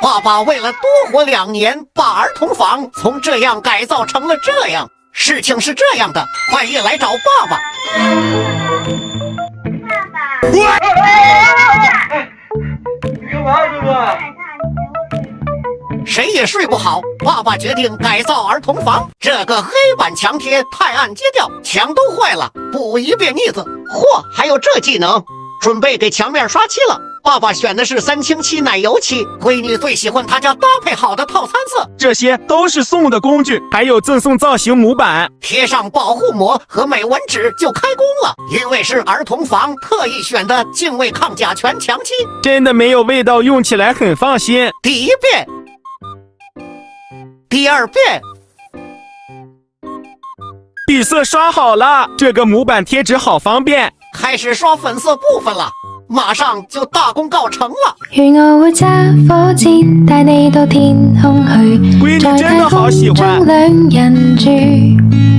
爸爸为了多活2年，把儿童房从这样改造成了这样。事情是这样的，半夜来找爸爸。你干嘛，哥哥？谁也睡不好，爸爸决定改造儿童房。这个黑板墙贴太暗揭掉，墙都坏了，补一遍腻子。嚯，还有这技能！准备给墙面刷漆了。爸爸选的是3清漆奶油漆，闺女最喜欢他家搭配好的套餐色。这些都是送的工具，还有赠送造型模板，贴上保护膜和美纹纸就开工了。因为是儿童房，特意选的敬畏抗甲醛墙漆，真的没有味道，用起来很放心。第1遍，第2遍。底色刷好了，这个模板贴紙好方便。开始刷粉色部分了，马上就大功告成了。願我會揸火箭帶你到天空去，閨女真的好喜歡。在太空中兩人住。